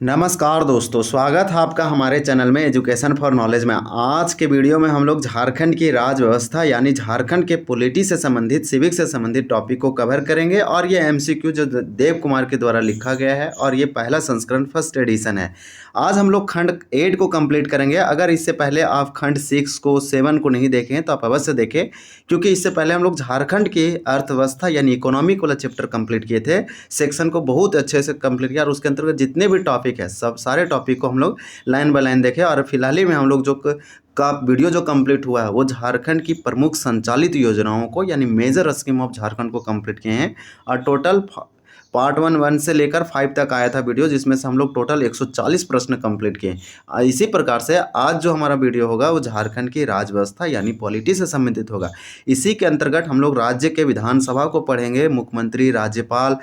नमस्कार दोस्तों, स्वागत है आपका हमारे चैनल में एजुकेशन फॉर नॉलेज में। आज के वीडियो में हम लोग झारखंड की राज व्यवस्था यानी झारखंड के पॉलिटी से संबंधित, सिविक से संबंधित टॉपिक को कवर करेंगे। और ये एमसीक्यू जो देव कुमार के द्वारा लिखा गया है और ये पहला संस्करण फर्स्ट एडिशन है। आज हम लोग खंड 8 को कंप्लीट करेंगे। अगर इससे पहले आप खंड 6 को 7 को नहीं देखें तो आप अवश्य देखें, क्योंकि इससे पहले हम लोग झारखंड की अर्थव्यवस्था यानी इकोनॉमिक वाला चैप्टर कंप्लीट किए थे। सेक्शन को बहुत अच्छे से कंप्लीट किया और उसके अंतर्गत जितने भी टॉपिक है सब सारे टॉपिक को हम लोग लाइन बाय लाइन देखे। और फिलहाल ही में हम लोग जो का वीडियो जो कंप्लीट हुआ है वो झारखंड की प्रमुख संचालित योजनाओं को यानी मेजर स्कीम ऑफ झारखंड को कंप्लीट किए हैं। और टोटल पार्ट 1 से लेकर 5 तक आया था वीडियो, जिसमें से हम लोग टोटल 140 प्रश्न कंप्लीट किए। इसी प्रकार से आज जो हमारा वीडियो होगा वो झारखंड की राज व्यवस्था यानी पॉलिटी से संबंधित होगा। इसी के अंतर्गत हम लोग राज्य के विधानसभा को पढ़ेंगे, मुख्यमंत्री, राज्यपाल,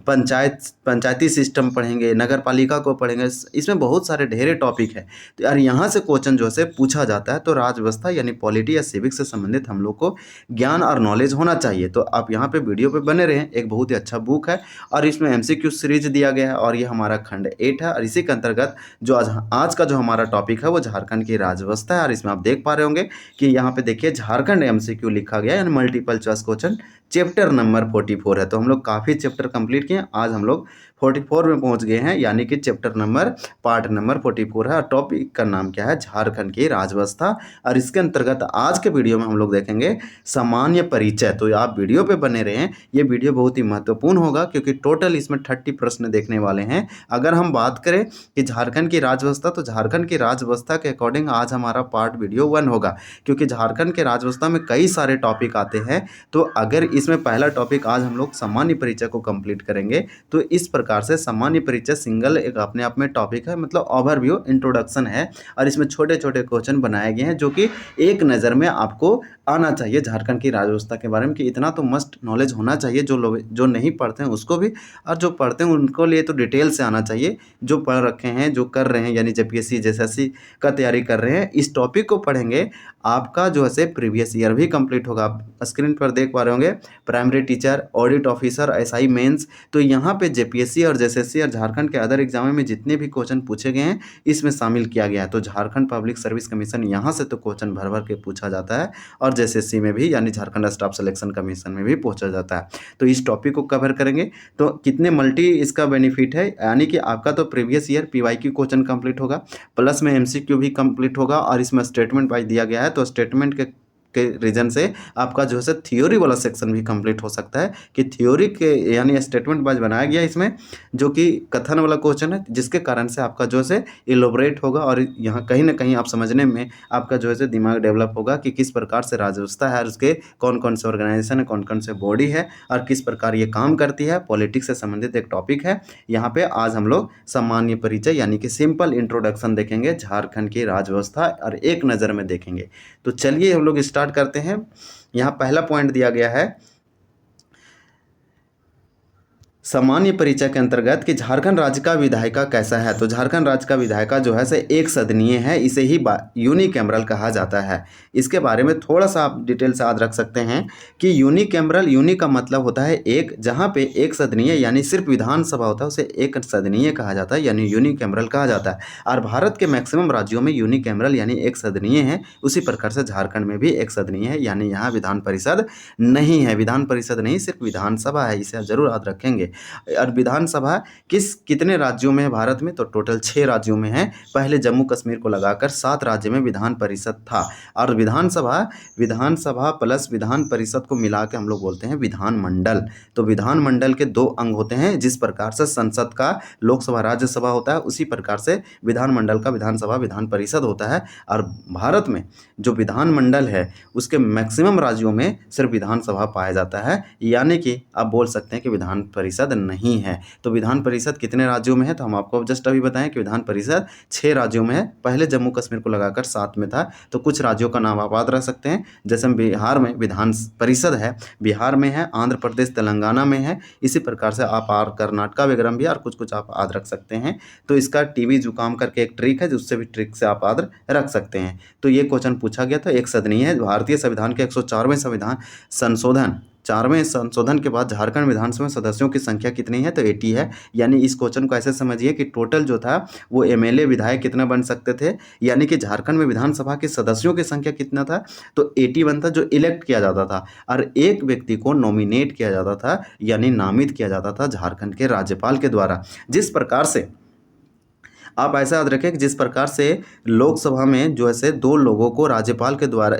पंचायती सिस्टम पढ़ेंगे, नगर पालिका को पढ़ेंगे। इसमें बहुत सारे ढेरे टॉपिक है। तो यार यहाँ से क्वेश्चन जो है पूछा जाता है, तो राज व्यवस्था यानी पॉलिटी या सिविक से संबंधित हम लोग को ज्ञान और नॉलेज होना चाहिए। तो आप यहाँ पे वीडियो पे बने रहें। एक बहुत ही अच्छा बुक है और इसमें एमसीक्यू सीरीज दिया गया है और ये हमारा खंड 8 है। और इसी के अंतर्गत जो आज का जो हमारा टॉपिक है वो झारखंड की राज व्यवस्था है। और इसमें आप देख पा रहे होंगे कि यहाँ पे देखिए झारखंड एमसीक्यू लिखा गया है यानी multiple choice question, chapter number 44 है। तो हम लोग काफ़ी चैप्टर कंप्लीट किए। आज हम लोग 44 में पहुंच गए हैं, यानी कि चैप्टर नंबर पार्ट नंबर 44 है। और टॉपिक का नाम क्या है? झारखंड की राज व्यवस्था। और इसके अंतर्गत आज के वीडियो में हम लोग देखेंगे सामान्य परिचय। तो आप वीडियो पे बने रहें, ये वीडियो बहुत ही महत्वपूर्ण होगा क्योंकि टोटल इसमें 30 प्रश्न देखने वाले हैं। अगर हम बात करें कि झारखंड की राज व्यवस्था, तो झारखंड की राज व्यवस्था के अकॉर्डिंग आज हमारा पार्ट वीडियो 1 होगा, क्योंकि झारखंड के राज व्यवस्था में कई सारे टॉपिक आते हैं। तो अगर इसमें पहला टॉपिक आज हम लोग सामान्य परिचय को कंप्लीट करेंगे, तो इस प्रकार से सामान्य परिचय सिंगल एक अपने आप में टॉपिक है, मतलब ओवरव्यू इंट्रोडक्शन है। और इसमें छोटे छोटे क्वेश्चन बनाए गए हैं जो कि एक नज़र में आपको आना चाहिए झारखंड की राज व्यवस्था के बारे में, कि इतना तो मस्ट नॉलेज होना चाहिए। जो लोग जो नहीं पढ़ते हैं उसको भी, और जो पढ़ते हैं उनको लिए तो डिटेल से आना चाहिए। जो पढ़ रखे हैं, जो कर रहे हैं, यानी जेपीएससी जेएसएससी का तैयारी कर रहे हैं, इस टॉपिक को पढ़ेंगे, आपका जो है प्रीवियस ईयर भी कंप्लीट होगा। आप स्क्रीन पर देख पा रहे होंगे primary teacher, audit officer, SI mains. तो यहाँ पे जेपीएससी और जेएसएससी और झारखंड के अदर एग्जाम में जितने भी क्वेश्चन पूछे गए हैं इसमें शामिल किया गया है। तो झारखंड पब्लिक सर्विस कमीशन यहाँ से तो क्वेश्चन भर भर के पूछा जाता है, और जेएसएससी में भी यानी झारखंड स्टाफ सिलेक्शन कमीशन में भी पूछा जाता है। तो इस टॉपिक को कवर करेंगे। तो कितने मल्टी इसका बेनिफिट है, यानी कि आपका तो previous year PYQ question complete होगा, प्लस में एमसीक्यू भी कंप्लीट होगा। और इसमें स्टेटमेंट वाइज दिया गया है, तो स्टेटमेंट के रीजन से आपका जो है थ्योरी वाला सेक्शन भी कंप्लीट हो सकता है, कि थ्योरी के यानी स्टेटमेंट वाइज बनाया गया इसमें, जो कि कथन वाला क्वेश्चन है, जिसके कारण से आपका जो है इलोबरेट होगा। और यहाँ कहीं ना कहीं आप समझने में आपका जो है दिमाग डेवलप होगा कि किस प्रकार से राज्य व्यवस्था है, उसके कौन कौन से ऑर्गेनाइजेशन है, कौन कौन से बॉडी है, और किस प्रकार ये काम करती है। पॉलिटिक्स से संबंधित एक टॉपिक है। यहाँ पे आज हम लोग सामान्य परिचय यानी कि सिंपल इंट्रोडक्शन देखेंगे झारखंड की राज व्यवस्था, और एक नज़र में देखेंगे। तो चलिए हम लोग स्टार्ट करते हैं। यहां पहला पॉइंट दिया गया है सामान्य परिचय के अंतर्गत कि झारखंड राज्य का विधायिका कैसा है। तो झारखंड राज्य का विधायिका जो है एक सदनीय है, इसे ही यूनिकैमरल कहा जाता है। इसके बारे में थोड़ा सा आप डिटेल से याद रख सकते हैं कि यूनिकैमरल, यूनि का मतलब होता है एक, जहां पे एक सदनीय यानी सिर्फ विधानसभा होता है उसे एक सदनीय कहा जाता है, यानी यूनिकैमरल कहा जाता है। और भारत के मैक्सिमम राज्यों में यूनिकैमरल यानी एक सदनीय है। उसी प्रकार से झारखंड में भी एक सदनीय है, यानी यहाँ विधान परिषद नहीं है। विधान परिषद नहीं, सिर्फ विधानसभा है, इसे आप जरूर याद रखेंगे। और विधानसभा कितने राज्यों में है भारत में? तो टोटल 6 राज्यों में है। पहले जम्मू कश्मीर को लगाकर 7 राज्य में विधान परिषद था। और विधानसभा प्लस विधान परिषद को मिला के हम लोग बोलते हैं विधानमंडल। तो विधानमंडल के 2 अंग होते हैं। जिस प्रकार से संसद का लोकसभा राज्यसभा होता है, उसी प्रकार से विधानमंडल का विधानसभा विधान परिषद होता है। और भारत में जो विधानमंडल है उसके मैक्सिमम राज्यों में सिर्फ विधानसभा पाया जाता है, यानी कि आप बोल सकते हैं कि विधान परिषद नहीं है। तो विधान परिषद कितने राज्यों में है? तो हम आपको जस्ट अभी बताएं कि विधान परिषद 6 राज्यों में है। पहले जम्मू कश्मीर को लगाकर 7 में था। तो कुछ राज्यों का नाम आप याद रख सकते हैं, जैसे बिहार में विधान परिषद है, बिहार में है, आंध्र प्रदेश तेलंगाना में है। इसी प्रकार से आप कर्नाटक वगैरह भी और कुछ कुछ आप याद रख सकते हैं। तो इसका टीबी जुकाम करके एक ट्रिक है, जिससे भी ट्रिक से आप याद रख सकते हैं। तो ये क्वेश्चन पूछा गया था। एक सदनीय है। भारतीय संविधान के 104वें संविधान संशोधन 4वें संशोधन के बाद झारखंड विधानसभा में सदस्यों की संख्या कितनी है, तो 80 है। यानी इस क्वेश्चन को ऐसे समझिए कि टोटल जो था वो एमएलए विधायक कितना बन सकते थे, यानी कि झारखंड में विधानसभा के सदस्यों की संख्या कितना था, तो 81 था जो इलेक्ट किया जाता था, और एक व्यक्ति को नॉमिनेट किया जाता था यानी नामित किया जाता था झारखंड के राज्यपाल के द्वारा। जिस प्रकार से आप ऐसा याद रखें कि जिस प्रकार से लोकसभा में जो है से 2 लोगों को राज्यपाल के द्वारा,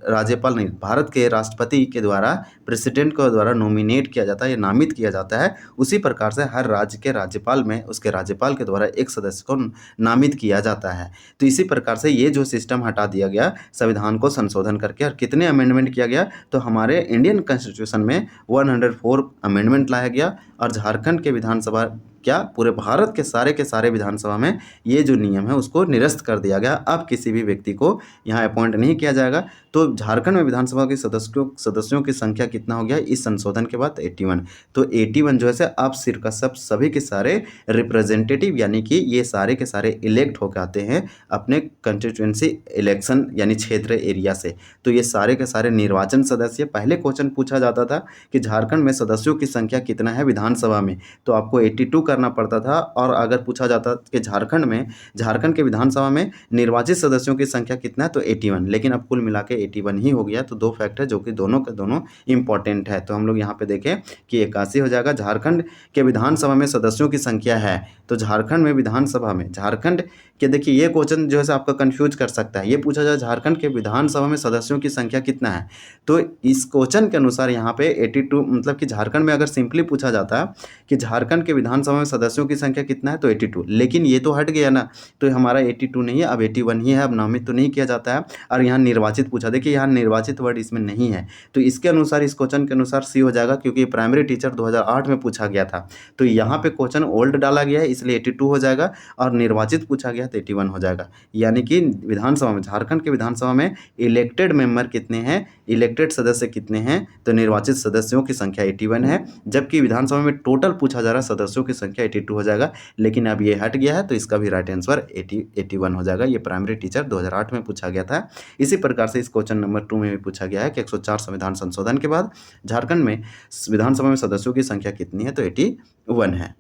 राज्यपाल नहीं, भारत के राष्ट्रपति के द्वारा, प्रेसिडेंट के द्वारा नॉमिनेट किया जाता है या नामित किया जाता है, उसी प्रकार से हर राज्य के राज्यपाल में उसके राज्यपाल के द्वारा एक सदस्य को नामित किया जाता है। तो इसी प्रकार से ये जो सिस्टम हटा दिया गया संविधान को संशोधन करके, और कितने अमेंडमेंट किया गया, तो हमारे इंडियन कॉन्स्टिट्यूशन में 104 अमेंडमेंट लाया गया, और झारखंड के विधानसभा क्या पूरे भारत के सारे विधानसभा में ये जो नियम है उसको निरस्त कर दिया गया। अब किसी भी व्यक्ति को यहाँ अपॉइंट नहीं किया जाएगा। तो झारखंड में विधानसभा के सदस्यों की संख्या कितना हो गया इस संशोधन के बाद, 81। तो 81 जो है से अब सिर का सभी के सारे रिप्रेजेंटेटिव, यानी कि ये सारे के सारे इलेक्ट होकर आते हैं अपने कंस्टिट्यूएंसी इलेक्शन यानी क्षेत्र एरिया से। तो ये सारे के सारे निर्वाचन सदस्य, पहले क्वेश्चन पूछा जाता था कि झारखंड में सदस्यों की संख्या कितना है विधानसभा में, तो आपको 82 करना पड़ता था। और अगर पूछा जाता कि झारखंड के विधानसभा में निर्वाचित सदस्यों की संख्या कितना है, तो 81, लेकिन अब कुल मिला के 81 ही हो गया। तो 2 फैक्ट है जो कि दोनों के दोनों इंपॉर्टेंट है। तो हम लोग यहाँ पे देखें कि 81 हो जाएगा। झारखंड के विधानसभा में सदस्यों की संख्या है, तो झारखंड में विधानसभा में, झारखंड के, देखिए ये क्वेश्चन जो है आपका कंफ्यूज कर सकता है। ये पूछा जाए झारखंड के विधानसभा में सदस्यों की संख्या कितना है, तो इस क्वेश्चन के अनुसार यहाँ पे 82, मतलब कि झारखंड में अगर सिंपली पूछा जाता है कि झारखंड के विधानसभा में सदस्यों की संख्या कितना है, तो 82, लेकिन ये तो हट गया ना, तो हमारा 82 नहीं है, अब 81 ही है, अब नामित तो नहीं किया जाता है। और यहाँ निर्वाचित पूछा, देखिए यहाँ निर्वाचित वर्ड इसमें नहीं है, तो इसके अनुसार, इस क्वेश्चन के अनुसार सी हो जाएगा, क्योंकि प्राइमरी टीचर 2008 में पूछा गया था। तो यहाँ पे क्वेश्चन ओल्ड डाला गया है इसलिए 82 हो जाएगा, और निर्वाचित पूछा गया तो 81 हो जाएगा। यानी कि विधानसभा में, झारखंड के विधानसभा में इलेक्टेड मेंबर कितने हैं, इलेक्टेड सदस्य कितने हैं, तो निर्वाचित सदस्यों की संख्या 81 है, जबकि विधानसभा में टोटल पूछा जा रहा है सदस्यों की संख्या 82 हो जाएगा। लेकिन अब ये हट गया है, तो इसका भी राइट आंसर 81 हो जाएगा। ये प्राइमरी टीचर 2008 में पूछा गया था। इसी प्रकार से इस क्वेश्चन नंबर 2 में भी पूछा गया है कि 104 संविधान संशोधन के बाद झारखंड में विधानसभा में सदस्यों की संख्या कितनी है, तो 81 है।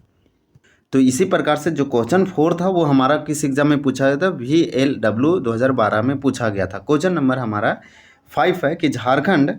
तो इसी प्रकार से जो क्वेश्चन 4 था वो हमारा किस एग्जाम में पूछा गया था, VLW 2012 में पूछा गया था। क्वेश्चन नंबर हमारा 5 है कि झारखंड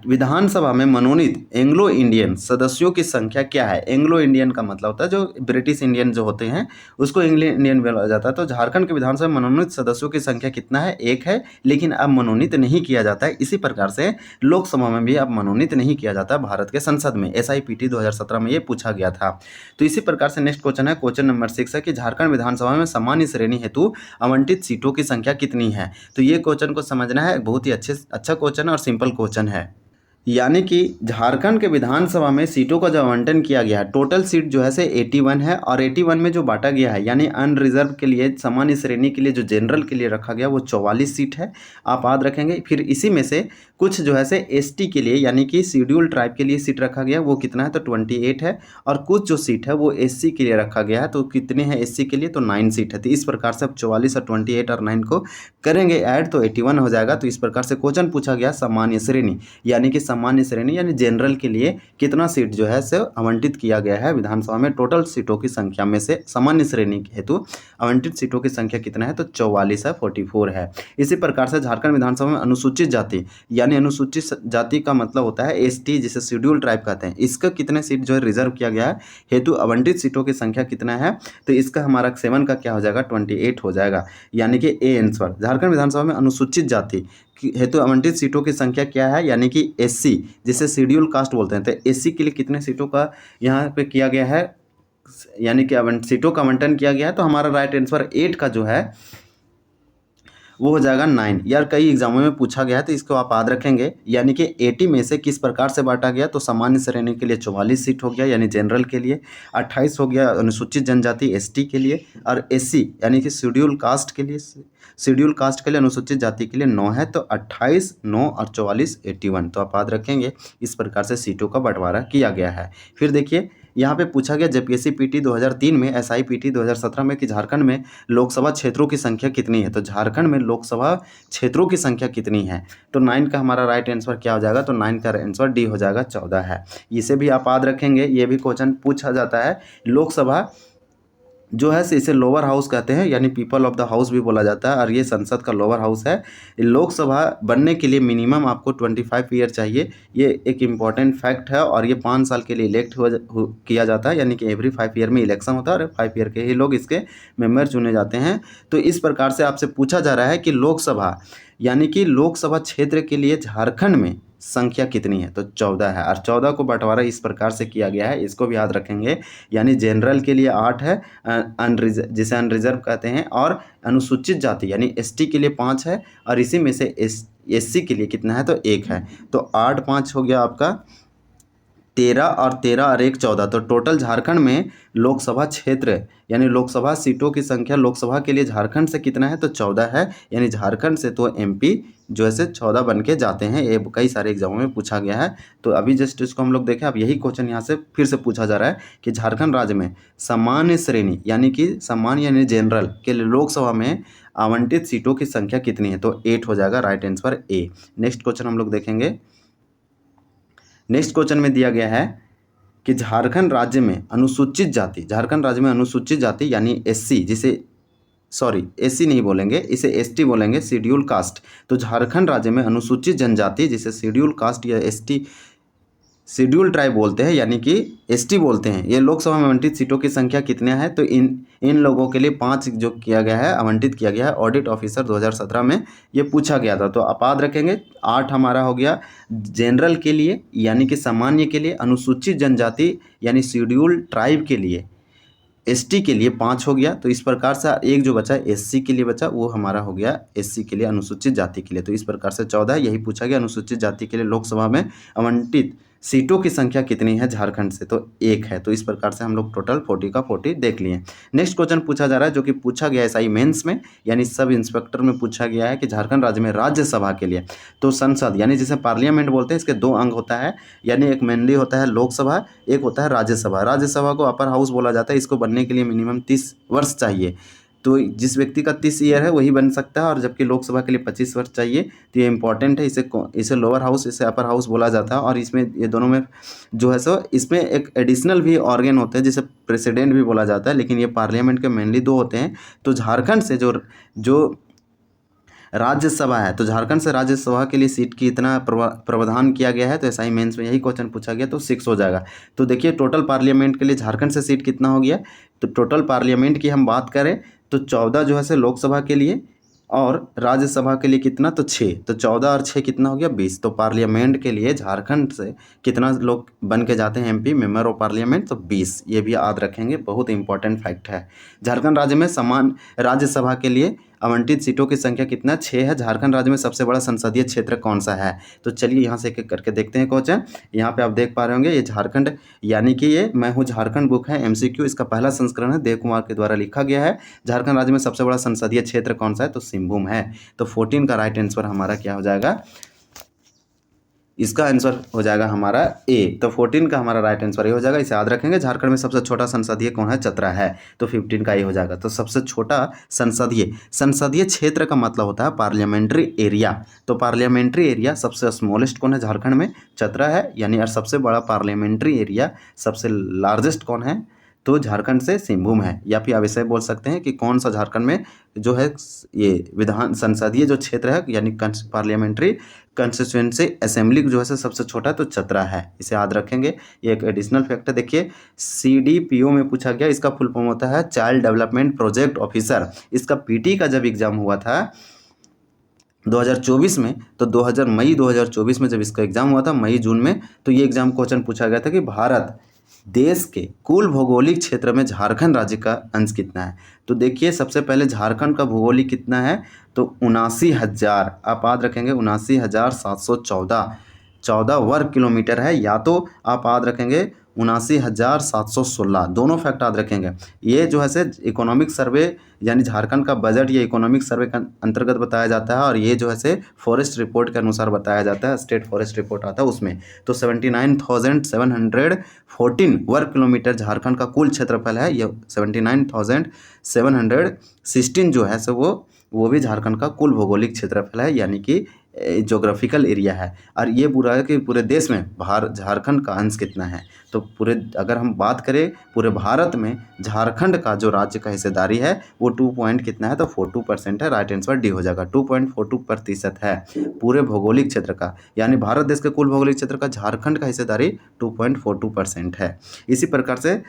विधानसभा में मनोनीत एंग्लो इंडियन सदस्यों की संख्या क्या है। एंग्लो इंडियन का मतलब होता है जो ब्रिटिश इंडियन जो होते हैं उसको एंग्लो इंडियन बोला जाता है। तो झारखंड के विधानसभा में मनोनीत सदस्यों की संख्या कितना है, 1 है, लेकिन अब मनोनीत नहीं किया जाता है। इसी प्रकार से लोकसभा में भी अब मनोनीत नहीं किया जाता भारत के संसद में। SIPT 2017 में ये पूछा गया था। तो इसी प्रकार से नेक्स्ट क्वेश्चन है, क्वेश्चन नंबर 6 है कि झारखंड विधानसभा में सामान्य श्रेणी हेतु आवंटित सीटों की संख्या कितनी है। तो ये क्वेश्चन को समझना है, बहुत ही अच्छा क्वेश्चन है और सिंपल क्वेश्चन है। यानी कि झारखंड के विधानसभा में सीटों का जो आवंटन किया गया है, टोटल सीट जो है से 81 है, और 81 में जो बांटा गया है यानी अनरिजर्व के लिए, सामान्य श्रेणी के लिए, जो जनरल के लिए रखा गया वो 44 सीट है, आप याद रखेंगे। फिर इसी में से कुछ जो है से ST के लिए यानी कि शेड्यूल ट्राइब के लिए सीट रखा गया, वो कितना है, तो 28 है, और कुछ जो सीट है वो SC के लिए रखा गया है, तो कितने हैं SC के लिए, तो 9 सीट है। तो इस प्रकार से अब 44 और 28 और 9 को करेंगे ऐड तो 81 हो जाएगा। तो इस प्रकार से क्वेश्चन पूछा गया सामान्य श्रेणी यानी कि सामान्य श्रेणी यानी जनरल के लिए कितना सीट जो है से आवंटित किया गया है विधानसभा में, टोटल सीटों की संख्या में से सामान्य श्रेणी हेतु आवंटित सीटों की संख्या कितना है, तो 44 है, 44 है। इसी प्रकार से झारखंड विधानसभा में अनुसूचित जाति यानी अनुसूचित जाति का मतलब होता है ST, जिसे शेड्यूल ट्राइब कहते हैं, इसका कितने सीट जो है रिजर्व किया गया है हेतु आवंटित सीटों की संख्या कितना है, तो इसका हमारा 7 का क्या हो जाएगा, 28 हो जाएगा। यानी कि A आंसर। झारखंड विधानसभा में अनुसूचित जाति हेतु आवंटित सीटों की संख्या क्या है, यानी कि SC, जिसे शेड्यूल कास्ट बोलते हैं। तो SC के लिए कितने सीटों का यहाँ पे किया गया है, यानी कि सीटों का आवंटन किया गया है। तो हमारा राइट आंसर 8 का जो है वो हो जाएगा 9। यार कई एग्जामों में पूछा गया है तो इसको आप याद रखेंगे। यानी कि 80 में से किस प्रकार से बांटा गया, तो सामान्य श्रेणी के लिए 44 सीट हो गया यानी जनरल के लिए, 28 हो गया अनुसूचित जनजाति ST के लिए, और SC यानी कि शेड्यूल कास्ट के लिए अनुसूचित जाति के लिए 9 है। तो 28, 9 और 44 81। तो आप याद रखेंगे इस प्रकार से सीटों का बंटवारा किया गया है। फिर देखिए यहाँ पे पूछा गया जेपीएससी पीटी 2003 में, एसआई पीटी 2017 में कि झारखंड में लोकसभा क्षेत्रों की संख्या कितनी है। तो झारखंड में लोकसभा क्षेत्रों की संख्या कितनी है, तो 9 का हमारा राइट आंसर क्या हो जाएगा, तो 9 का आंसर डी हो जाएगा, 14 है। इसे भी आप याद रखेंगे, ये भी क्वेश्चन पूछा जाता है। लोकसभा जो है इसे लोअर हाउस कहते हैं, यानी पीपल ऑफ द हाउस भी बोला जाता है, और ये संसद का लोअर हाउस है। लोकसभा बनने के लिए मिनिमम आपको 25 ईयर चाहिए, ये एक इम्पॉर्टेंट फैक्ट है। और ये 5 साल के लिए इलेक्ट किया जाता है, यानी कि एवरी 5 ईयर में इलेक्शन होता है, और 5 ईयर के ही लोग इसके मेंबर चुने जाते हैं। तो इस प्रकार से आपसे पूछा जा रहा है कि लोकसभा यानी कि लोकसभा क्षेत्र के लिए झारखंड में संख्या कितनी है, तो 14 है। और 14 को बंटवारा इस प्रकार से किया गया है, इसको भी याद रखेंगे। यानी जनरल के लिए 8 है, जिसे अनरिजर्व कहते हैं, और अनुसूचित जाति यानी एसटी के लिए 5 है, और इसी में से एससी के लिए कितना है, तो 1 है। तो 8 5 हो गया आपका 13, और 13 और 1 14। तो टोटल झारखंड में लोकसभा क्षेत्र यानी लोकसभा सीटों की संख्या लोकसभा के लिए झारखंड से कितना है, तो 14 है। यानी झारखंड से तो एमपी जो है 14 बन के जाते हैं, ये कई सारे एग्जामों में पूछा गया है। तो अभी जस्ट इसको हम लोग देखें, अब यही क्वेश्चन यहाँ से फिर से पूछा जा रहा है कि झारखंड राज्य में सामान्य श्रेणी यानी कि सामान्य यानी जनरल के लिए लोकसभा में आवंटित सीटों की संख्या कितनी है, तो 8 हो जाएगा, right answer A. Next question हम लोग देखेंगे। नेक्स्ट क्वेश्चन में दिया गया है कि झारखंड राज्य में अनुसूचित जाति यानी एससी, जिसे एससी नहीं बोलेंगे, इसे एसटी बोलेंगे, शेड्यूल कास्ट। तो झारखंड राज्य में अनुसूचित जनजाति जिसे शेड्यूल कास्ट या एसटी शेड्यूल ट्राइब बोलते हैं, यानी कि एसटी बोलते हैं, ये लोकसभा में आवंटित सीटों की संख्या कितने हैं, तो इन लोगों के लिए 5 जो किया गया है, आवंटित किया गया है। ऑडिट ऑफिसर 2017 में ये पूछा गया था। तो आप याद रखेंगे 8 हमारा हो गया जनरल के लिए यानी कि सामान्य के लिए, अनुसूचित जनजाति यानी शेड्यूल ट्राइब के लिए, एसटी के लिए 5 हो गया। तो इस प्रकार से एक जो बचा एससी के लिए बचा, वो हमारा हो गया एससी के लिए, अनुसूचित जाति के लिए। तो इस प्रकार से 14, यही पूछा गया अनुसूचित जाति के लिए लोकसभा में आवंटित सीटों की संख्या कितनी है झारखंड से, तो 1 है। तो इस प्रकार से हम लोग टोटल 40 का 40 देख लिए। नेक्स्ट क्वेश्चन पूछा जा रहा है, जो कि पूछा गया एसआई मेंस में यानी सब इंस्पेक्टर में पूछा गया है कि झारखंड राज्य में राज्यसभा के लिए, तो संसद यानी जिसे पार्लियामेंट बोलते हैं, इसके 2 अंग होता है। यानी एक मेनली होता है लोकसभा, एक होता है राज्यसभा। राज्यसभा को अपर हाउस बोला जाता है। इसको बनने के लिए मिनिमम 30 वर्ष चाहिए। तो जिस व्यक्ति का 30 ईयर है वही बन सकता है, और जबकि लोकसभा के लिए 25 वर्ष चाहिए। तो ये इंपॉर्टेंट है, इसे लोअर हाउस, इसे अपर हाउस बोला जाता है। और इसमें ये दोनों में जो है इसमें एक एडिशनल भी ऑर्गन होते हैं जिसे प्रेसिडेंट भी बोला जाता है, लेकिन ये पार्लियामेंट के मेनली 2 होते हैं। तो झारखंड से जो राज्यसभा है, तो झारखंड से राज्यसभा के लिए सीट की इतना प्रावधान किया गया है। तो एसआई मेंस में यही क्वेश्चन पूछा गया, तो 6 हो जाएगा। तो देखिए टोटल पार्लियामेंट के लिए झारखंड से सीट कितना हो गया, तो टोटल पार्लियामेंट की हम बात करें तो 14 जो है लोकसभा के लिए, और राज्यसभा के लिए कितना, तो 6। तो 14 और 6 कितना हो गया, 20। तो पार्लियामेंट के लिए झारखंड से कितना लोग बन के जाते हैं एमपी मेंबर ऑफ पार्लियामेंट, तो 20। ये भी याद रखेंगे, बहुत इंपॉर्टेंट फैक्ट है। झारखंड राज्य में समान राज्यसभा के लिए आवंटित सीटों की संख्या कितना, 6 है। झारखंड राज्य में सबसे बड़ा संसदीय क्षेत्र कौन सा है, तो चलिए यहाँ से एक एक करके देखते हैं क्वेश्चन। यहाँ पे आप देख पा रहे होंगे ये झारखंड यानी कि ये मैं हूँ झारखंड बुक है, एमसीक्यू, इसका पहला संस्करण है, देव कुमार के द्वारा लिखा गया है। झारखंड राज्य में सबसे बड़ा संसदीय क्षेत्र कौन सा है, तो सिंहभूम है। तो 14 का राइट आंसर हमारा क्या हो जाएगा, इसका आंसर हो जाएगा हमारा ए। तो 14 का हमारा राइट आंसर ये हो जाएगा, इसे याद रखेंगे। झारखंड में सबसे छोटा संसदीय कौन है, चतरा है। तो 15 का ये हो जाएगा। तो सबसे छोटा संसदीय क्षेत्र का मतलब होता है पार्लियामेंट्री एरिया। तो पार्लियामेंट्री एरिया सबसे स्मॉलेस्ट कौन है झारखंड में, चतरा है। यानी और सबसे बड़ा पार्लियामेंट्री एरिया सबसे लार्जेस्ट कौन है, तो झारखंड से सिंहभूम है। या फिर आप ऐसे बोल सकते हैं कि कौन सा झारखंड में जो है ये विधान संसदीय जो क्षेत्र है यानी पार्लियामेंट्री कंस्टिट्यूएंसी असेंबली जो है सबसे छोटा, तो चतरा है। इसे याद रखेंगे, ये एक एडिशनल फैक्ट है। देखिए CDPO में पूछा गया, इसका फुल फॉर्म होता है चाइल्ड डेवलपमेंट प्रोजेक्ट ऑफिसर। इसका PT का जब एग्जाम हुआ था 2024 में, तो मई 2024 में जब इसका एग्जाम हुआ था, मई जून में, तो ये एग्जाम क्वेश्चन पूछा गया था कि भारत देश के कुल भौगोलिक क्षेत्र में झारखंड राज्य का अंश कितना है। तो देखिए सबसे पहले झारखंड का भौगोलिक कितना है, तो 79,000, आप याद रखेंगे 79,714 वर्ग किलोमीटर है। या तो आप याद रखेंगे 79,716। दोनों फैक्ट याद रखेंगे। ये जो है से इकोनॉमिक सर्वे यानी झारखंड का बजट ये इकोनॉमिक सर्वे के अंतर्गत बताया जाता है, और ये जो है से फॉरेस्ट रिपोर्ट के अनुसार बताया जाता है, स्टेट फॉरेस्ट रिपोर्ट आता है उसमें। तो 79,714 वर्ग किलोमीटर झारखंड का कुल क्षेत्रफल है। ये 79,716 जो है सो वो भी झारखंड का कुल भौगोलिक क्षेत्रफल है, यानी कि जोग्राफिकल एरिया है। और ये पूरा है कि पूरे देश में झारखंड का अंश कितना है। तो पूरे अगर हम बात करें पूरे भारत में झारखंड का जो राज्य का हिस्सेदारी है वो 2 पॉइंट कितना है, तो 42% है। राइट आंसर डी हो जाएगा। 2.42% है पूरे भौगोलिक क्षेत्र का, यानी भारत देश के कुल भौगोलिक क्षेत्र का झारखंड का हिस्सेदारी 2.42% है। इसी प्रकार से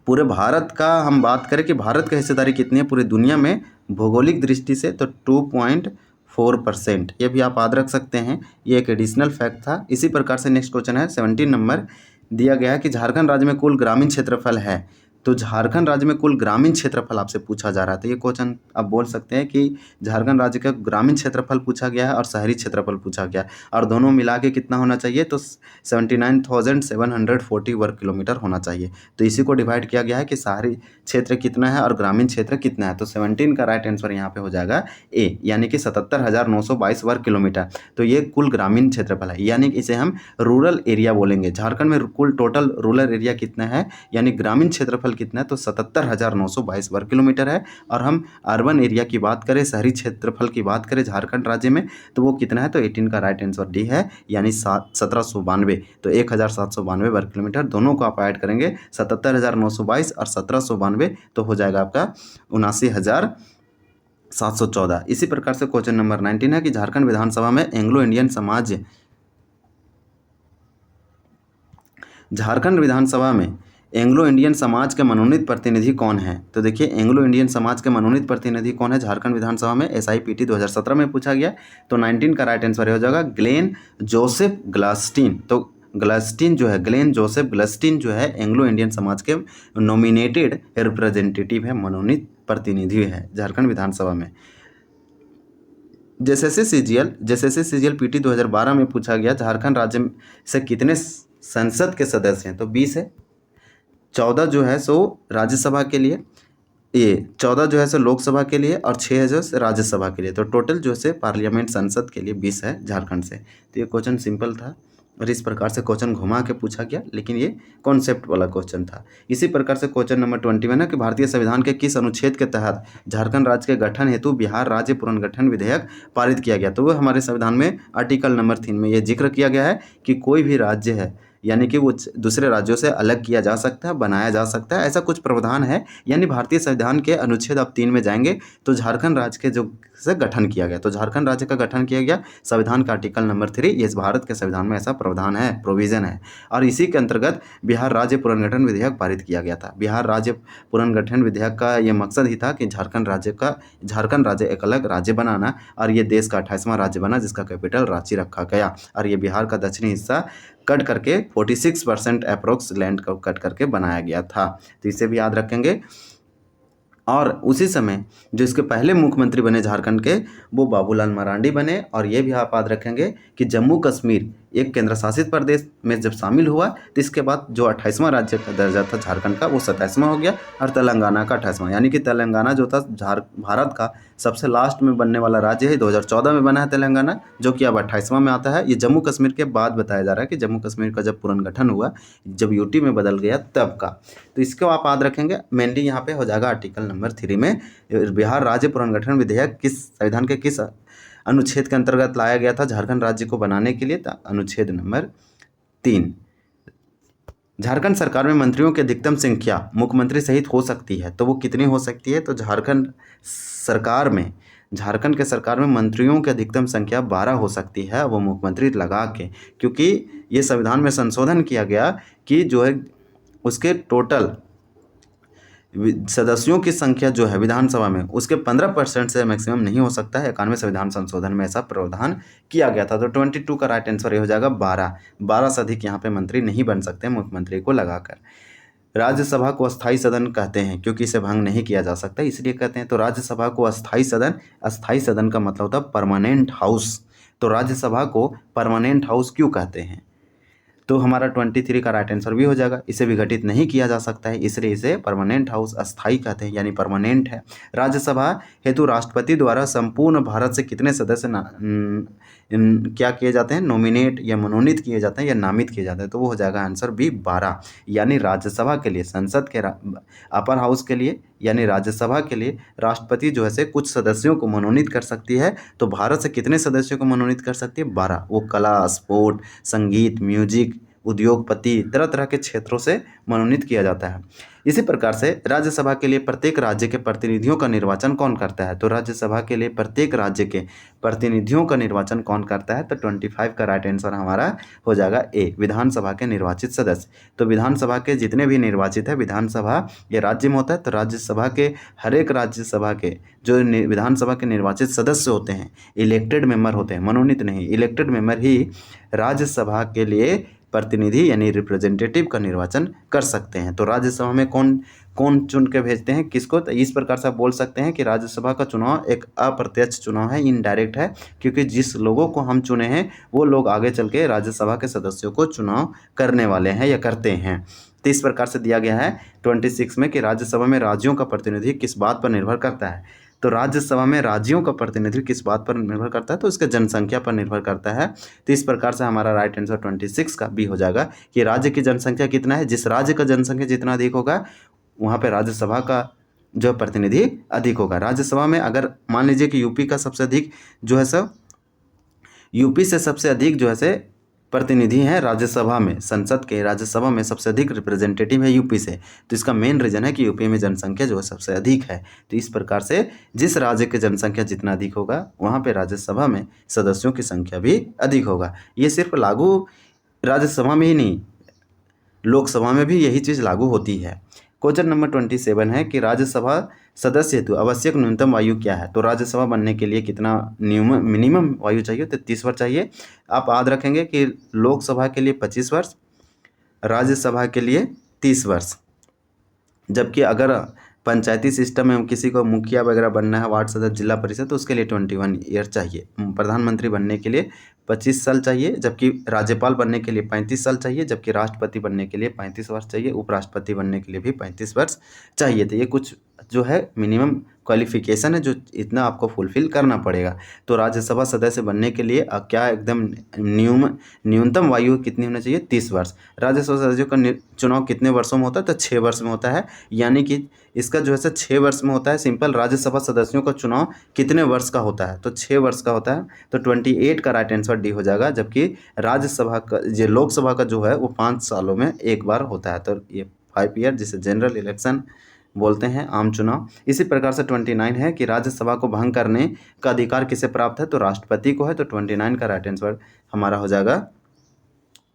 पूरे भारत का हम बात करें कि भारत का हिस्सेदारी कितनी है पूरी दुनिया में भौगोलिक दृष्टि से, तो 2.4%। ये भी आप याद रख सकते हैं, ये एक एडिशनल फैक्ट था। इसी प्रकार से नेक्स्ट क्वेश्चन है 17 नंबर दिया गया है कि झारखंड राज्य में कुल ग्रामीण क्षेत्रफल है। तो झारखंड राज्य में कुल ग्रामीण क्षेत्रफल आपसे पूछा जा रहा था। ये क्वेश्चन आप बोल सकते हैं कि झारखंड राज्य का ग्रामीण क्षेत्रफल पूछा गया है और शहरी क्षेत्रफल पूछा गया है, और दोनों मिला के कितना होना चाहिए, तो 79,740 वर्ग किलोमीटर होना चाहिए। तो इसी को डिवाइड किया गया है कि शहरी क्षेत्र कितना है और ग्रामीण क्षेत्र कितना है। तो 17 का राइट आंसर यहाँ पे हो जाएगा ए, यानी कि 77,922 वर्ग किलोमीटर। तो ये कुल ग्रामीण क्षेत्रफल है, यानी कि इसे हम रूरल एरिया बोलेंगे। झारखंड में कुल टोटल रूरल एरिया कितना है, यानी ग्रामीण क्षेत्रफल कितना है, तो 77,922 वर्ग किलोमीटर है। और हम अर्बन एरिया की बात करें, शहरी क्षेत्रफल की बात करें झारखंड राज्य में, तो वो कितना है, तो 18 का राइट आंसर डी है, यानी 1792। तो 1792 वर्ग किलोमीटर। दोनों को आप ऐड करेंगे 77,922 और 1792, तो हो जाएगा आपका 79,714। इसी प्रकार से क्वेश्चन नंबर 19 है कि झारखंड विधानसभा में एंग्लो इंडियन समाज झारखंड विधानसभा में एंग्लो इंडियन समाज के मनोनीत प्रतिनिधि कौन है। तो देखिए एंग्लो इंडियन समाज के मनोनीत प्रतिनिधि कौन है झारखंड विधानसभा में, SIPT 2017 में पूछा गया। तो 19 का राइट आंसर हो जाएगा ग्लेन जोसेफ ग्लास्टीन। तो ग्लास्टीन जो है, ग्लेन जोसेफ ग्लास्टीन जो है एंग्लो इंडियन समाज के नॉमिनेटेड रिप्रेजेंटेटिव है, मनोनीत प्रतिनिधि है झारखंड विधानसभा में। जैसे CGL PT 2012 में पूछा गया झारखंड राज्य से कितने संसद के सदस्य हैं, तो 20 है। 14 जो है सो राज्यसभा के लिए, ये 14 जो है सो लोकसभा के लिए, और 6 है जो राज्यसभा के लिए। तो टोटल जो है पार्लियामेंट संसद के लिए 20 है झारखंड से। तो ये क्वेश्चन सिंपल था, और इस प्रकार से क्वेश्चन घुमा के पूछा गया, लेकिन ये कॉन्सेप्ट वाला क्वेश्चन था। इसी प्रकार से क्वेश्चन नंबर 21 है कि भारतीय संविधान के किस अनुच्छेद के तहत झारखंड राज्य के गठन हेतु बिहार राज्य पुनर्गठन विधेयक पारित किया गया। तो वो हमारे संविधान में आर्टिकल नंबर 3 में ये जिक्र किया गया है कि कोई भी राज्य है यानी कि वो दूसरे राज्यों से अलग किया जा सकता है, बनाया जा सकता है, ऐसा कुछ प्रावधान है। यानी भारतीय संविधान के अनुच्छेद आप 3 में जाएंगे तो झारखंड राज्य के जो से गठन किया गया, तो झारखंड राज्य का गठन किया गया संविधान का आर्टिकल नंबर 3। ये भारत के संविधान में ऐसा प्रावधान है, प्रोविज़न है, और इसी के अंतर्गत बिहार राज्य पुनर्गठन विधेयक पारित किया गया था। बिहार राज्य पुनर्गठन विधेयक का ये मकसद ही था कि झारखंड राज्य एक अलग राज्य बनाना, और ये देश का 28वां राज्य बना जिसका कैपिटल रांची रखा गया। और ये बिहार का दक्षिणी हिस्सा कट करके 46% अप्रोक्स लैंड को कट करके बनाया गया था। तो इसे भी याद रखेंगे। और उसी समय जो इसके पहले मुख्यमंत्री बने झारखंड के, वो बाबूलाल मरांडी बने। और ये भी आप याद रखेंगे कि जम्मू कश्मीर एक केंद्र शासित प्रदेश में जब शामिल हुआ तो इसके बाद जो 28वां राज्य का दर्जा था झारखंड का, वो 27वां हो गया, और तेलंगाना का 28वां। यानी कि तेलंगाना जो था भारत का सबसे लास्ट में बनने वाला राज्य है। 2014 में बना है तेलंगाना, जो कि अब 28वां में आता है। ये जम्मू कश्मीर के बाद बताया जा रहा है कि जम्मू कश्मीर का जब पुनर्गठन हुआ, जब UT में बदल गया तब का। तो इसको आप याद रखेंगे। मेनली यहाँ पे हो जाएगा आर्टिकल नंबर 3 में बिहार राज्य पुनर्गठन विधेयक किस संविधान के किस अनुच्छेद के अंतर्गत लाया गया था झारखंड राज्य को बनाने के लिए, अनुच्छेद नंबर 3। झारखंड सरकार में मंत्रियों की अधिकतम संख्या मुख्यमंत्री सहित हो सकती है, तो वो कितनी हो सकती है, तो झारखंड के सरकार में मंत्रियों की अधिकतम संख्या 12 हो सकती है, वो मुख्यमंत्री लगा के। क्योंकि ये संविधान में संशोधन किया गया कि जो है उसके टोटल सदस्यों की संख्या जो है विधानसभा में उसके 15% से मैक्सिमम नहीं हो सकता है। 91 संविधान संशोधन में ऐसा प्रावधान किया गया था। तो 22 का राइट आंसर ये हो जाएगा 12 से अधिक यहाँ पे मंत्री नहीं बन सकते मुख्यमंत्री को लगाकर। राज्यसभा को अस्थाई सदन कहते हैं क्योंकि इसे भंग नहीं किया जा सकता, इसलिए कहते हैं। तो राज्यसभा को अस्थाई सदन का मतलब होता है परमानेंट हाउस। तो राज्यसभा को परमानेंट हाउस क्यों कहते हैं, तो हमारा 23 का राइट आंसर भी हो जाएगा। इसे विघटित नहीं किया जा सकता है, इसलिए इसे परमानेंट हाउस, अस्थायी कहते हैं, यानी परमानेंट है। राज्यसभा हेतु राष्ट्रपति द्वारा संपूर्ण भारत से कितने सदस्य क्या किए जाते हैं, नॉमिनेट या मनोनीत किए जाते हैं या नामित किए जाते हैं, तो वो हो जाएगा आंसर बी 12। यानी राज्यसभा के लिए, संसद के अपर हाउस के लिए यानी राज्यसभा के लिए राष्ट्रपति जो है से कुछ सदस्यों को मनोनीत कर सकती है। तो भारत से कितने सदस्यों को मनोनीत कर सकती है, 12। वो कला, स्पोर्ट, संगीत, म्यूजिक, उद्योगपति, तरह तरह के क्षेत्रों से मनोनीत किया जाता है। इसी प्रकार से राज्यसभा के लिए प्रत्येक राज्य के प्रतिनिधियों का निर्वाचन कौन करता है, तो राज्यसभा के लिए प्रत्येक राज्य के प्रतिनिधियों का निर्वाचन कौन करता है, तो 25 का राइट आंसर हमारा हो जाएगा ए, विधानसभा के निर्वाचित सदस्य। तो विधानसभा के जितने भी निर्वाचित है, विधानसभा ये राज्य में होता है, तो राज्यसभा के हर एक राज्यसभा के जो विधानसभा के निर्वाचित सदस्य होते हैं, इलेक्टेड मेंबर होते हैं, मनोनीत नहीं, इलेक्टेड मेंबर ही राज्यसभा के लिए प्रतिनिधि यानी रिप्रेजेंटेटिव का निर्वाचन कर सकते हैं। तो राज्यसभा में कौन कौन चुन के भेजते हैं किसको, तो इस प्रकार से आप बोल सकते हैं कि राज्यसभा का चुनाव एक अप्रत्यक्ष चुनाव है, इनडायरेक्ट है, क्योंकि जिस लोगों को हम चुने हैं वो लोग आगे चल के राज्यसभा के सदस्यों को चुनाव करने वाले हैं या करते हैं। तो इस प्रकार से दिया गया है 26 में कि राज्यसभा में राज्यों का प्रतिनिधि किस बात पर निर्भर करता है। तो राज्यसभा में राज्यों का प्रतिनिधित्व किस बात पर निर्भर करता है, तो इसके जनसंख्या पर निर्भर करता है। तो इस प्रकार से हमारा राइट आंसर 26 का बी हो जाएगा कि राज्य की जनसंख्या कितना है, जिस राज्य का जनसंख्या जितना अधिक होगा वहाँ पे राज्यसभा का जो प्रतिनिधि अधिक होगा। राज्यसभा में अगर मान लीजिए कि यूपी का सबसे अधिक जो है सो यूपी से सबसे अधिक जो है से प्रतिनिधि हैं राज्यसभा में, संसद के राज्यसभा में सबसे अधिक रिप्रेजेंटेटिव है यूपी से, तो इसका मेन रीजन है कि यूपी में जनसंख्या जो है सबसे अधिक है। तो इस प्रकार से जिस राज्य की जनसंख्या जितना अधिक होगा वहाँ पे राज्यसभा में सदस्यों की संख्या भी अधिक होगा। ये सिर्फ लागू राज्यसभा में ही नहीं, लोकसभा में भी यही चीज़ लागू होती है। क्वेश्चन नंबर 27 है कि राज्यसभा सदस्य हेतु आवश्यक न्यूनतम आयु क्या है। तो राज्यसभा बनने के लिए कितना मिनिमम आयु चाहिए, तो 30 वर्ष चाहिए। आप याद रखेंगे कि लोकसभा के लिए 25 वर्ष, राज्यसभा के लिए 30 वर्ष, जबकि अगर पंचायती सिस्टम में किसी को मुखिया वगैरह बनना है, वार्ड सदस्य, जिला परिषद, तो उसके लिए 21 ईयर चाहिए। प्रधानमंत्री बनने के लिए 25 साल चाहिए, जबकि राज्यपाल बनने के लिए 35 साल चाहिए, जबकि राष्ट्रपति बनने के लिए 35 वर्ष चाहिए, उपराष्ट्रपति बनने के लिए भी 35 वर्ष चाहिए। तो ये कुछ जो है मिनिमम क्वालिफिकेशन है जो इतना आपको फुलफिल करना पड़ेगा। तो राज्यसभा सदस्य बनने के लिए क्या एकदम न्यूनतम आयु कितनी होनी चाहिए, 30 वर्ष। राज्यसभा सदस्यों का चुनाव कितने वर्षों में होता है, तो 6 वर्ष में होता है, यानी कि इसका जो है 6 वर्ष में होता है। सिंपल राज्यसभा सदस्यों का चुनाव कितने वर्ष का होता है, तो 6 वर्ष का होता है। तो 28 का राइट आंसर डी हो जाएगा, जबकि राज्यसभा का ये लोकसभा का जो है वो 5 सालों में एक बार होता है। तो ये 5 ईयर जिसे जनरल इलेक्शन बोलते हैं, आम चुनाव। इसी प्रकार से 29 है कि राज्यसभा को भंग करने का अधिकार किसे प्राप्त है, तो राष्ट्रपति को है। तो 29 का राइट आंसर हमारा हो जाएगा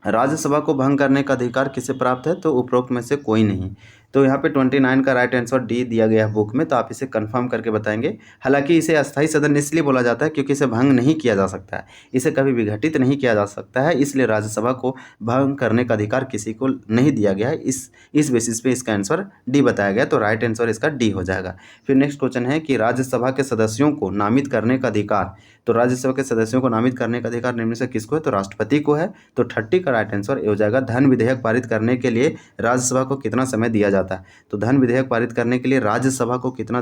राज्यसभा को भंग करने का अधिकार किसे प्राप्त है, तो उपरोक्त में से कोई नहीं। तो यहाँ पे 29 का राइट आंसर डी दिया गया है बुक में, तो आप इसे कंफर्म करके बताएंगे। हालांकि इसे अस्थायी सदन इसलिए बोला जाता है क्योंकि इसे भंग नहीं किया जा सकता है, इसे कभी विघटित नहीं किया जा सकता है, इसलिए राज्यसभा को भंग करने का अधिकार किसी को नहीं दिया गया है। इस बेसिस पे इसका आंसर डी बताया गया, तो राइट आंसर इसका डी हो जाएगा। फिर नेक्स्ट क्वेश्चन है कि राज्यसभा के सदस्यों को नामित करने का अधिकार, तो राज्यसभा के सदस्यों को नामित करने का अधिकार निम्न से किसको है, तो राष्ट्रपति को है। तो 30 का राइट आंसर हो जाएगा धन विधेयक पारित करने के लिए राज्यसभा को कितना समय दिया जाता है। तो धन विधेयक पारित करने के लिए राज्यसभा को कितना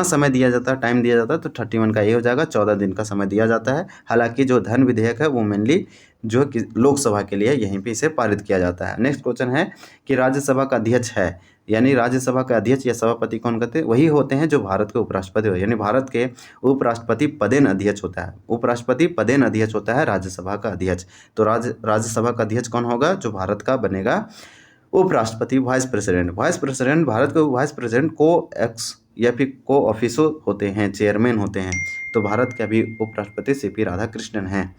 समय दिया जाता है, टाइम दिया जाता है, तो 31 का ये हो जाएगा, 14 दिन का समय दिया जाता है। हालांकि जो धन विधेयक है वो मेनली जो लोकसभा के लिए यहीं पे इसे पारित किया जाता है। नेक्स्ट क्वेश्चन है कि राज्यसभा का अध्यक्ष है, यानी राज्यसभा का अध्यक्ष या सभापति कौन कहते हैं, वही होते हैं जो भारत के उपराष्ट्रपति हो, यानी भारत के उपराष्ट्रपति पदेन अध्यक्ष होता है। उपराष्ट्रपति पदेन अध्यक्ष होता है राज्यसभा का अध्यक्ष। तो राज्यसभा का अध्यक्ष कौन होगा, जो भारत का बनेगा उपराष्ट्रपति। वाइस प्रेसिडेंट भारत के वाइस प्रेसिडेंट को एक्स या फिर को ऑफिसो होते हैं, चेयरमैन होते हैं। तो भारत के अभी उपराष्ट्रपति सीपी राधाकृष्णन हैं।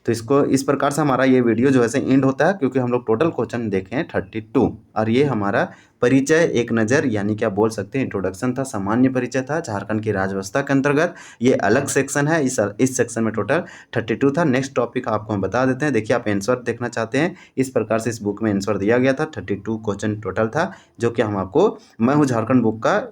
तो इसको इस प्रकार से हमारा ये वीडियो जो है एंड होता है, क्योंकि हम लोग टोटल क्वेश्चन देखे हैं 32, और ये हमारा परिचय, एक नज़र, यानी कि आप बोल सकते हैं इंट्रोडक्शन था, सामान्य परिचय था झारखंड की राज्य व्यवस्था के अंतर्गत। ये अलग सेक्शन है, इस सेक्शन में टोटल 32 था। नेक्स्ट टॉपिक आपको हम बता देते हैं। देखिए आप आंसर देखना चाहते हैं, इस प्रकार से इस बुक में आंसर दिया गया था। 32 क्वेश्चन टोटल था, जो कि हम आपको मैं हूँ झारखंड बुक का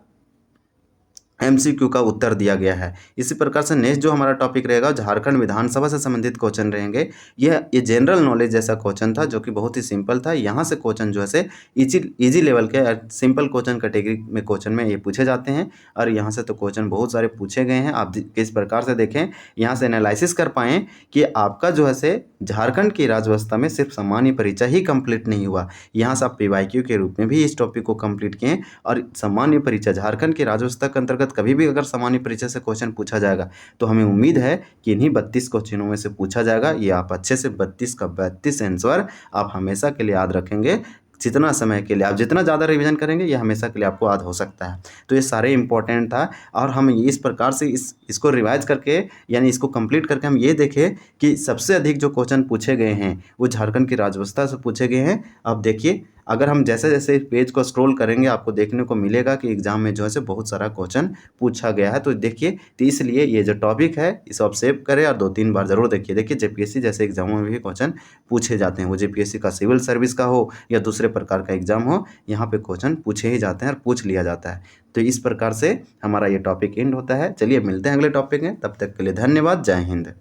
एमसीक्यू का उत्तर दिया गया है। इसी प्रकार से नेक्स्ट जो हमारा टॉपिक रहेगा झारखंड विधानसभा से संबंधित क्वेश्चन रहेंगे। ये जनरल नॉलेज जैसा क्वेश्चन था जो कि बहुत ही सिंपल था। यहाँ से क्वेश्चन जो है से इजी लेवल के सिंपल क्वेश्चन कैटेगरी में क्वेश्चन में ये पूछे जाते हैं और यहाँ से तो क्वेश्चन बहुत सारे पूछे गए हैं। आप किस प्रकार से देखें, यहाँ से एनालिसिस कर पाएँ कि आपका जो है से झारखंड की राज्य व्यवस्था में सिर्फ सामान्य परीक्षा ही कंप्लीट नहीं हुआ, यहाँ से आप PYQ के रूप में भी इस टॉपिक को कंप्लीट किए और सामान्य परीक्षा झारखंड की राज्य व्यवस्था के अंतर्गत कभी भी अगर सामान्य परीक्षा से क्वेश्चन पूछा जाएगा तो हमें उम्मीद है कि इन्हीं 32 क्वेश्चनों में से पूछा जाएगा। ये आप अच्छे से 32 का 32 आंसर आप हमेशा के लिए याद रखेंगे। जितना समय के लिए आप जितना ज़्यादा रिवीजन करेंगे ये हमेशा के लिए आपको याद हो सकता है। तो ये सारे इंपॉर्टेंट था और हम इस प्रकार से इसको रिवाइज करके यानी इसको कंप्लीट करके हम ये देखें कि सबसे अधिक जो क्वेश्चन पूछे गए हैं वो झारखंड की राज्य व्यवस्था से पूछे गए हैं। अब देखिए, अगर हम जैसे जैसे इस पेज को स्क्रॉल करेंगे आपको देखने को मिलेगा कि एग्जाम में जो है से बहुत सारा क्वेश्चन पूछा गया है। तो देखिए, तो इसलिए ये जो टॉपिक है इसे आप सेव करें और 2-3 बार जरूर देखिए। देखिए जेपीएससी जैसे एग्जामों में भी क्वेश्चन पूछे जाते हैं, वो जेपीएससी का सिविल सर्विस का हो या दूसरे प्रकार का एग्जाम हो, यहाँ पे क्वेश्चन पूछे ही जाते हैं और पूछ लिया जाता है। तो इस प्रकार से हमारा ये टॉपिक एंड होता है। चलिए मिलते हैं अगले टॉपिक में, तब तक के लिए धन्यवाद। जय हिंद।